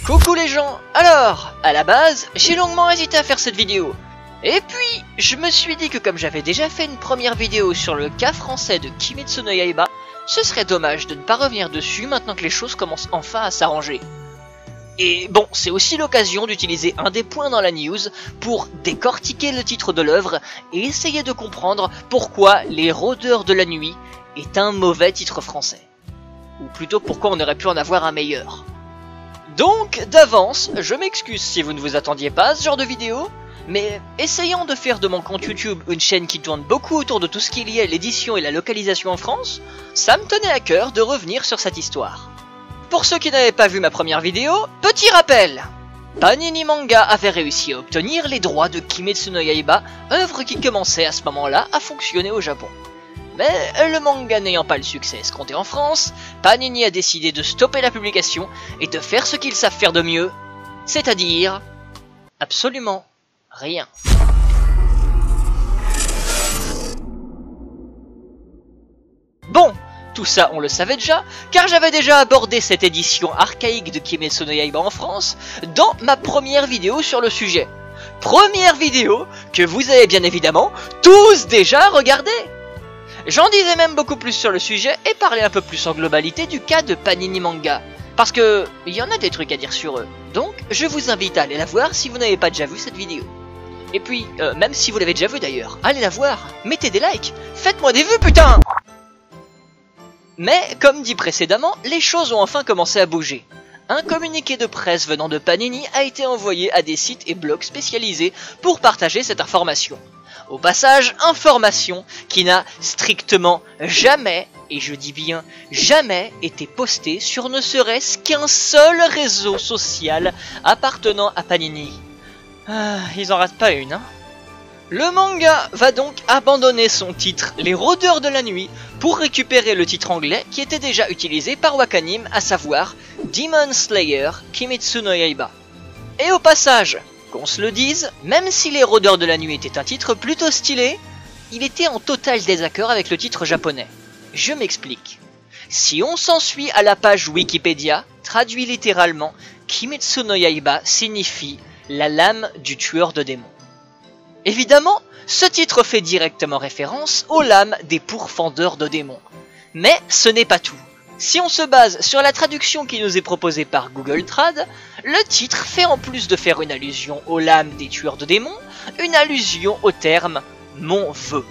Coucou les gens. Alors, à la base, j'ai longuement hésité à faire cette vidéo. Et puis, je me suis dit que comme j'avais déjà fait une première vidéo sur le cas français de Kimetsu no Yaiba, ce serait dommage de ne pas revenir dessus maintenant que les choses commencent enfin à s'arranger. Et bon, c'est aussi l'occasion d'utiliser un des points dans la news pour décortiquer le titre de l'œuvre et essayer de comprendre pourquoi Les Rôdeurs de la Nuit est un mauvais titre français. Ou plutôt pourquoi on aurait pu en avoir un meilleur. Donc, d'avance, je m'excuse si vous ne vous attendiez pas à ce genre de vidéo, mais essayant de faire de mon compte YouTube une chaîne qui tourne beaucoup autour de tout ce qui est lié à l'édition et la localisation en France, ça me tenait à cœur de revenir sur cette histoire. Pour ceux qui n'avaient pas vu ma première vidéo, petit rappel. Panini Manga avait réussi à obtenir les droits de Kimetsu no Yaiba, œuvre qui commençait à ce moment-là à fonctionner au Japon. Mais le manga n'ayant pas le succès escompté en France, Panini a décidé de stopper la publication et de faire ce qu'ils savent faire de mieux, c'est-à-dire absolument rien. Bon, tout ça on le savait déjà, car j'avais déjà abordé cette édition archaïque de Kimetsu no Yaiba en France dans ma première vidéo sur le sujet. Première vidéo que vous avez bien évidemment tous déjà regardée. J'en disais même beaucoup plus sur le sujet et parlais un peu plus en globalité du cas de Panini Manga. Parce que il y en a des trucs à dire sur eux. Donc je vous invite à aller la voir si vous n'avez pas déjà vu cette vidéo. Et puis, même si vous l'avez déjà vu d'ailleurs, allez la voir, mettez des likes, faites-moi des vues putain! Mais, comme dit précédemment, les choses ont enfin commencé à bouger. Un communiqué de presse venant de Panini a été envoyé à des sites et blogs spécialisés pour partager cette information. Au passage, information qui n'a strictement jamais, et je dis bien jamais, été postée sur ne serait-ce qu'un seul réseau social appartenant à Panini. Ah, ils en ratent pas une, hein. Le manga va donc abandonner son titre Les Rôdeurs de la Nuit pour récupérer le titre anglais qui était déjà utilisé par Wakanim, à savoir Demon Slayer Kimetsu no Yaiba. Et au passage, qu'on se le dise, même si Les Rôdeurs de la Nuit était un titre plutôt stylé, il était en total désaccord avec le titre japonais. Je m'explique. Si on s'en suit à la page Wikipédia, traduit littéralement, Kimetsu no Yaiba signifie la lame du tueur de démons. Évidemment, ce titre fait directement référence aux lames des pourfendeurs de démons. Mais ce n'est pas tout. Si on se base sur la traduction qui nous est proposée par Google Trad, le titre fait en plus de faire une allusion aux lames des tueurs de démons, une allusion au terme « mon vœu ».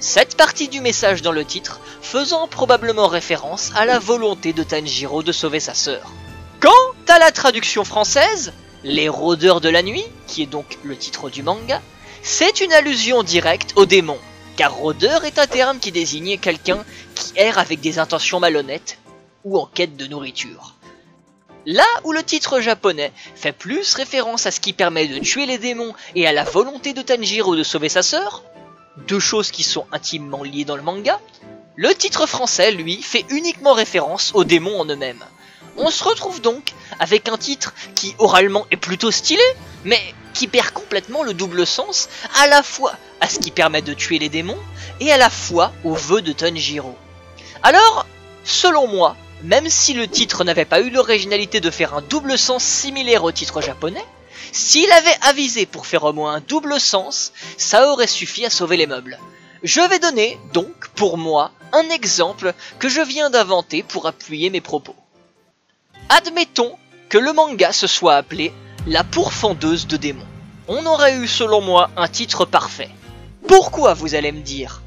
Cette partie du message dans le titre faisant probablement référence à la volonté de Tanjiro de sauver sa sœur. Quant à la traduction française, « Les Rôdeurs de la Nuit », qui est donc le titre du manga, c'est une allusion directe aux démons, car rôdeur est un terme qui désigne quelqu'un qui erre avec des intentions malhonnêtes ou en quête de nourriture. Là où le titre japonais fait plus référence à ce qui permet de tuer les démons et à la volonté de Tanjiro de sauver sa sœur, deux choses qui sont intimement liées dans le manga, le titre français, lui, fait uniquement référence aux démons en eux-mêmes. On se retrouve donc avec un titre qui oralement est plutôt stylé, mais qui perd complètement le double sens à la fois à ce qui permet de tuer les démons et à la fois au vœu de Tanjiro. Alors, selon moi, même si le titre n'avait pas eu l'originalité de faire un double sens similaire au titre japonais, s'il avait avisé pour faire au moins un double sens, ça aurait suffi à sauver les meubles. Je vais donner, donc, pour moi, un exemple que je viens d'inventer pour appuyer mes propos. Admettons que le manga se soit appelé La pourfendeuse de démons. On aurait eu selon moi un titre parfait. Pourquoi, vous allez me dire?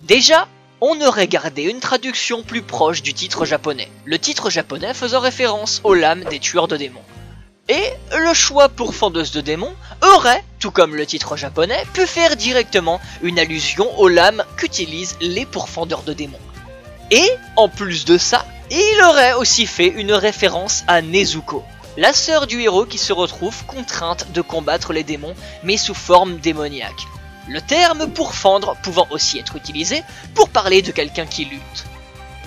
Déjà, on aurait gardé une traduction plus proche du titre japonais, le titre japonais faisant référence aux lames des tueurs de démons. Et le choix pourfendeuse de démons aurait, tout comme le titre japonais, pu faire directement une allusion aux lames qu'utilisent les pourfendeurs de démons. Et, en plus de ça, il aurait aussi fait une référence à Nezuko, la sœur du héros qui se retrouve contrainte de combattre les démons, mais sous forme démoniaque. Le terme pourfendre pouvant aussi être utilisé pour parler de quelqu'un qui lutte.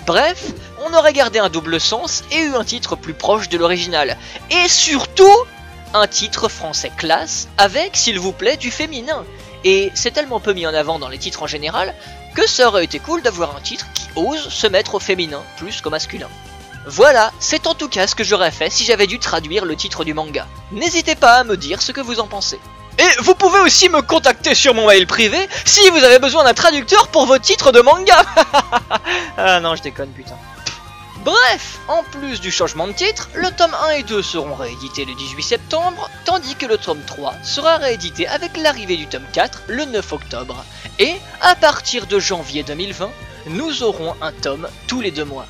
Bref, on aurait gardé un double sens et eu un titre plus proche de l'original. Et surtout, un titre français classe avec, s'il vous plaît, du féminin. Et c'est tellement peu mis en avant dans les titres en général que ça aurait été cool d'avoir un titre qui ose se mettre au féminin plus qu'au masculin. Voilà, c'est en tout cas ce que j'aurais fait si j'avais dû traduire le titre du manga. N'hésitez pas à me dire ce que vous en pensez. Et vous pouvez aussi me contacter sur mon mail privé si vous avez besoin d'un traducteur pour vos titres de manga. Ah non, je déconne, putain. Bref, en plus du changement de titre, le tome 1 et 2 seront réédités le 18 septembre, tandis que le tome 3 sera réédité avec l'arrivée du tome 4 le 9 octobre. Et à partir de janvier 2020, nous aurons un tome tous les 2 mois.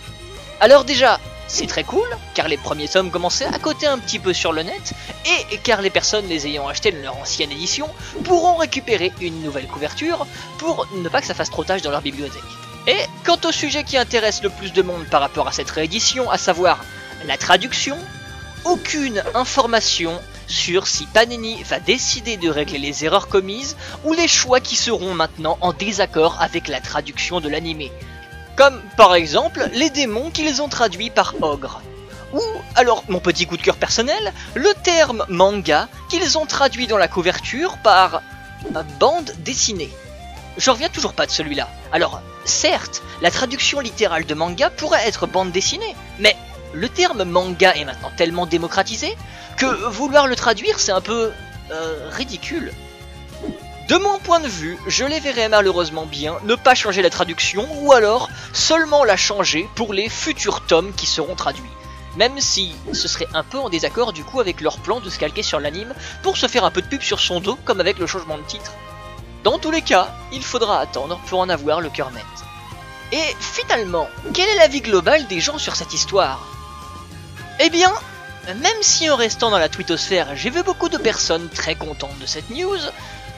Alors déjà, c'est très cool, car les premiers tomes commençaient à coter un petit peu sur le net, et car les personnes les ayant achetés de leur ancienne édition pourront récupérer une nouvelle couverture pour ne pas que ça fasse trop tâche dans leur bibliothèque. Et quant au sujet qui intéresse le plus de monde par rapport à cette réédition, à savoir la traduction, aucune information sur si Panini va décider de régler les erreurs commises ou les choix qui seront maintenant en désaccord avec la traduction de l'animé. Comme par exemple les démons qu'ils ont traduits par ogre. Ou alors, mon petit coup de cœur personnel, le terme manga qu'ils ont traduit dans la couverture par bande dessinée. J'en reviens toujours pas de celui-là. Alors, certes, la traduction littérale de manga pourrait être bande dessinée, mais le terme manga est maintenant tellement démocratisé que vouloir le traduire c'est un peu ridicule. De mon point de vue, je les verrais malheureusement bien ne pas changer la traduction ou alors seulement la changer pour les futurs tomes qui seront traduits. Même si ce serait un peu en désaccord du coup avec leur plan de se calquer sur l'anime pour se faire un peu de pub sur son dos comme avec le changement de titre. Dans tous les cas, il faudra attendre pour en avoir le cœur net. Et finalement, quel est l'avis global des gens sur cette histoire? Eh bien, même si en restant dans la twittosphère, j'ai vu beaucoup de personnes très contentes de cette news,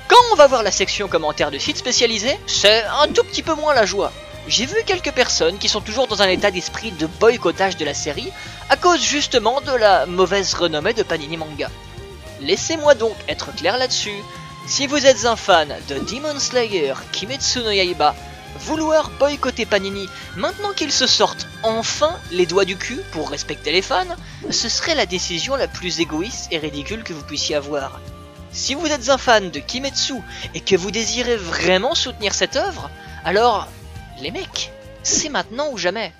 quand on va voir la section commentaires de sites spécialisés, c'est un tout petit peu moins la joie. J'ai vu quelques personnes qui sont toujours dans un état d'esprit de boycottage de la série à cause justement de la mauvaise renommée de Panini Manga. Laissez-moi donc être clair là-dessus. Si vous êtes un fan de Demon Slayer, Kimetsu no Yaiba, vouloir boycotter Panini maintenant qu'ils se sortent enfin les doigts du cul pour respecter les fans, ce serait la décision la plus égoïste et ridicule que vous puissiez avoir. Si vous êtes un fan de Kimetsu et que vous désirez vraiment soutenir cette œuvre, alors les mecs, c'est maintenant ou jamais.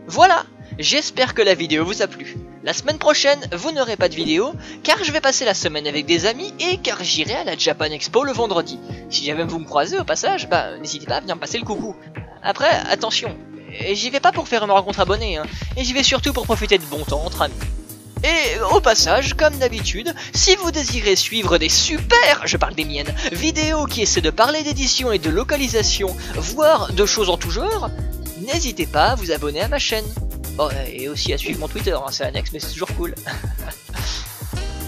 Voilà, j'espère que la vidéo vous a plu. La semaine prochaine, vous n'aurez pas de vidéo, car je vais passer la semaine avec des amis et car j'irai à la Japan Expo le vendredi. Si jamais vous me croisez au passage, n'hésitez pas à venir me passer le coucou. Après, attention, j'y vais pas pour faire une rencontre abonnée, hein, et j'y vais surtout pour profiter de bon temps entre amis. Et au passage, comme d'habitude, si vous désirez suivre des super, je parle des miennes, vidéos qui essaient de parler d'édition et de localisation, voire de choses en tout genre, n'hésitez pas à vous abonner à ma chaîne. Bon, et aussi à suivre mon Twitter, hein, c'est annexe mais c'est toujours cool.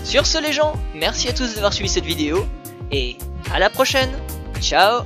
Sur ce les gens, merci à tous d'avoir suivi cette vidéo, et à la prochaine, ciao.